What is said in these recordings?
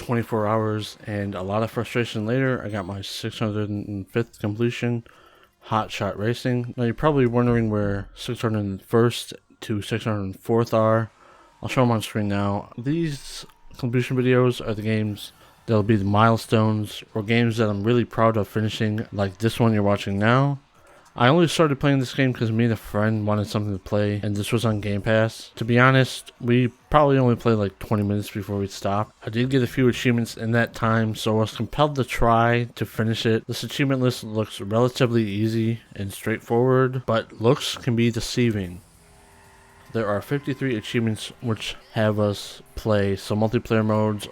24 hours and a lot of frustration later, I got my 605th completion, Hotshot Racing. Now you're probably wondering where 601st to 604th are. I'll show them on screen now. These completion videos are the games that'll be the milestones or games that I'm really proud of finishing, like this one you're watching now. I only started playing this game because me and a friend wanted something to play, and this was on Game Pass. To be honest, we probably only played like 20 minutes before we stopped. I did get a few achievements in that time, so I was compelled to try to finish it. This achievement list looks relatively easy and straightforward, but looks can be deceiving. There are 53 achievements which have us play some multiplayer modes,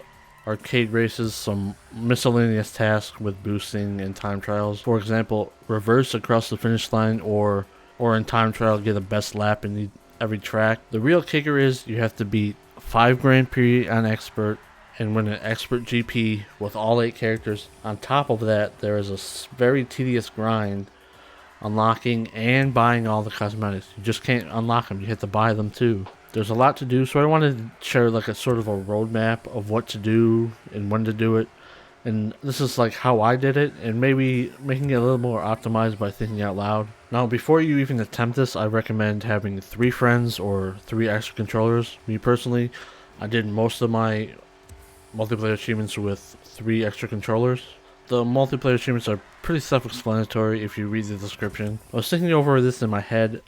arcade races, some miscellaneous tasks with boosting and time trials. For example, reverse across the finish line or in time trial get a best lap in every track. The real kicker is you have to beat 5 Grand Prix on Expert and win an Expert GP with all 8 characters. On top of that, there is a very tedious grind unlocking and buying all the cosmetics. You just can't unlock them, you have to buy them too. There's a lot to do, so I wanted to share like a sort of a roadmap of what to do and when to do it. And this is like how I did it, and maybe making it a little more optimized by thinking out loud. Now, before you even attempt this, I recommend having 3 friends or 3 extra controllers. Me personally, I did most of my multiplayer achievements with 3 extra controllers. The multiplayer achievements are pretty self-explanatory if you read the description. I was thinking over this in my head.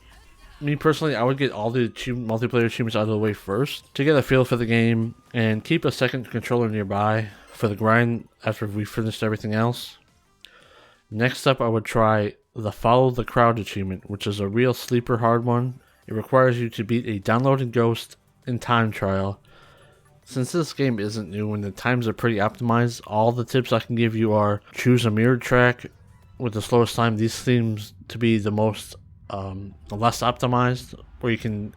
Me personally, I would get all the multiplayer achievements out of the way first to get a feel for the game and keep a second controller nearby for the grind after we finished everything else. Next up, I would try the Follow the Crowd achievement, which is a real sleeper hard one. It requires you to beat a downloaded ghost in time trial. Since this game isn't new and the times are pretty optimized, all the tips I can give you are choose a mirrored track with the slowest time. These seems to be the most less optimized, where you can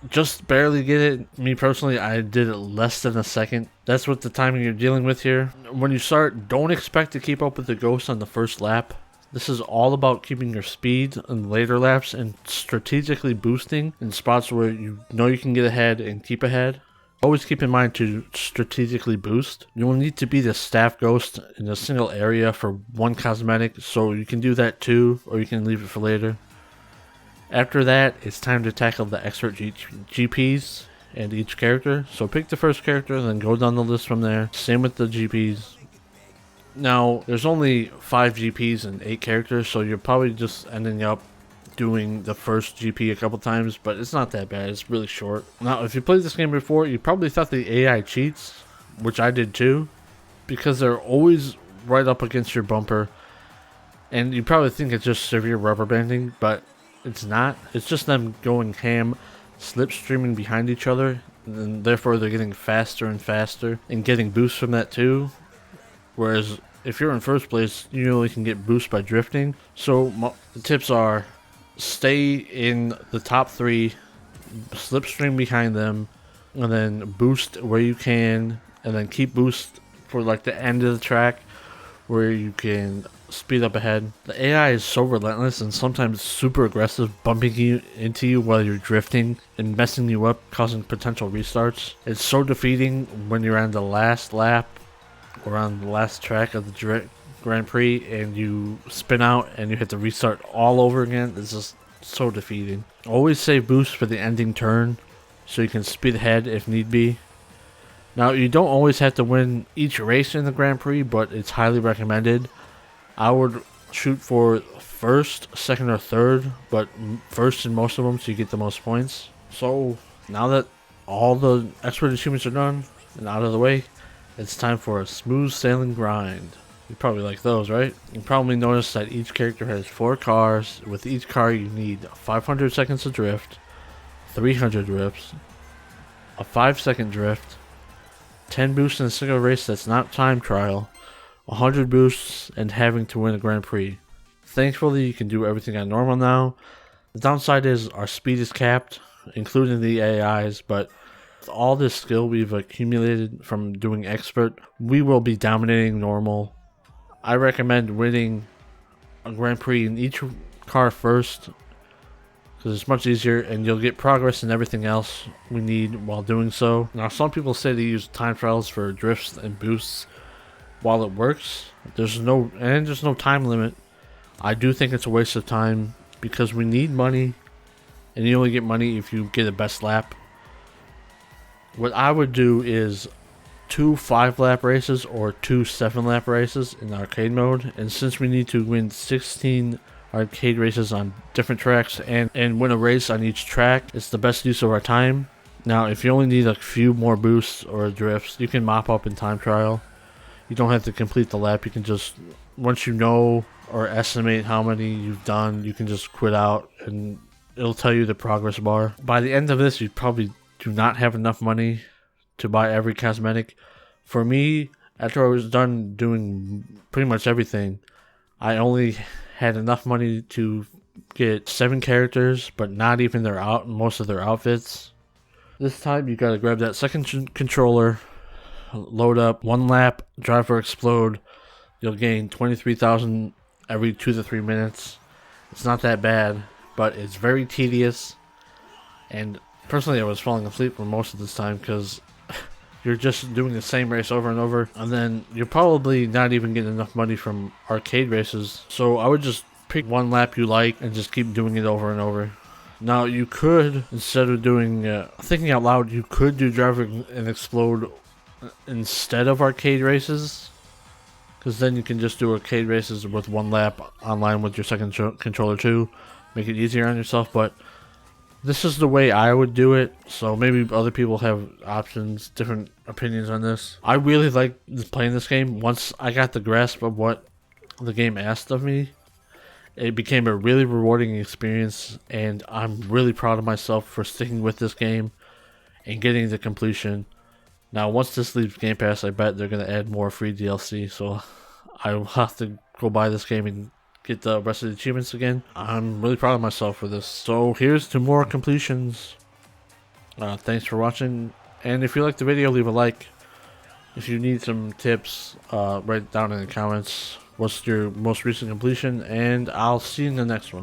just barely get it. Me personally, I did it less than a second. That's what the timing you're dealing with here. When you start, don't expect to keep up with the ghost on the first lap. This is all about keeping your speed in later laps and strategically boosting in spots where you know you can get ahead and keep ahead. Always keep in mind to strategically boost. You will need to beat a staff ghost in a single area for 1 cosmetic, so you can do that too, or you can leave it for later. After that, it's time to tackle the expert GPs and each character. So pick the first character, then go down the list from there. Same with the GPs. Now, there's only 5 GPs and 8 characters, so you're probably just ending up doing the first GP a couple times, but it's not that bad. It's really short. Now, if you played this game before, you probably thought the AI cheats, which I did too, because they're always right up against your bumper, and you probably think it's just severe rubber banding, but it's not. It's just them going ham, slipstreaming behind each other, and therefore they're getting faster and faster and getting boosts from that too. Whereas if you're in first place, you only can get boosts by drifting. So the tips are: stay in the top 3, slipstream behind them, and then boost where you can, and then keep boost for like the end of the track where you can speed up ahead. The AI is so relentless and sometimes super aggressive, bumping into you while you're drifting and messing you up, causing potential restarts. It's so defeating when you're on the last lap or on the last track of the Grand Prix and you spin out and you have to restart all over again. It's just so defeating. Always save boost for the ending turn so you can speed ahead if need be. Now, you don't always have to win each race in the Grand Prix, but it's highly recommended. I would shoot for first, second, or third, but first in most of them so you get the most points. So now that all the expert achievements are done and out of the way, it's time for a smooth sailing grind. You probably like those, right? You probably noticed that each character has 4 cars. With each car you need 500 seconds of drift, 300 drifts, a 5-second drift, 10 boosts in a single race that's not time trial, 100 boosts, and having to win a Grand Prix. Thankfully, you can do everything on normal now. The downside is our speed is capped, including the AIs, but with all this skill we've accumulated from doing expert, we will be dominating normal. I recommend winning a Grand Prix in each car first, because it's much easier, and you'll get progress and everything else we need while doing so. Now, some people say they use time trials for drifts and boosts. While it works, there's no time limit. I do think it's a waste of time because we need money, and you only get money if you get a best lap. What I would do is 2 5-lap races or 2 7-lap races in arcade mode, and since we need to win 16 arcade races on different tracks and win a race on each track, it's the best use of our time. Now, if you only need a few more boosts or drifts, you can mop up in time trial. You don't have to complete the lap. You can just, once you know or estimate how many you've done, you can just quit out and it'll tell you the progress bar. By the end of this, you probably do not have enough money to buy every cosmetic. For me, after I was done doing pretty much everything, I only had enough money to get 7 characters, but not even most of their outfits. This time you gotta grab that second controller, load up 1 lap, drive or explode. You'll gain 23,000 every 2 to 3 minutes. It's not that bad, but it's very tedious, and personally I was falling asleep for most of this time because you're just doing the same race over and over, and then you're probably not even getting enough money from arcade races. So I would just pick 1 lap you like and just keep doing it over and over. Now you could, instead of doing thinking out loud, you could do drive and explode instead of arcade races, because then you can just do arcade races with 1 lap online with your second controller too, make it easier on yourself. But this is the way I would do it, so maybe other people have options, different opinions on this. I really like playing this game. Once I got the grasp of what the game asked of me, it became a really rewarding experience, and I'm really proud of myself for sticking with this game and getting the completion. Now, once this leaves Game Pass, I bet they're going to add more free DLC, so I will have to go buy this game and get the rest of the achievements again. I'm really proud of myself for this. So here's to more completions. Thanks for watching, and if you liked the video, leave a like. If you need some tips, write down in the comments what's your most recent completion, and I'll see you in the next one.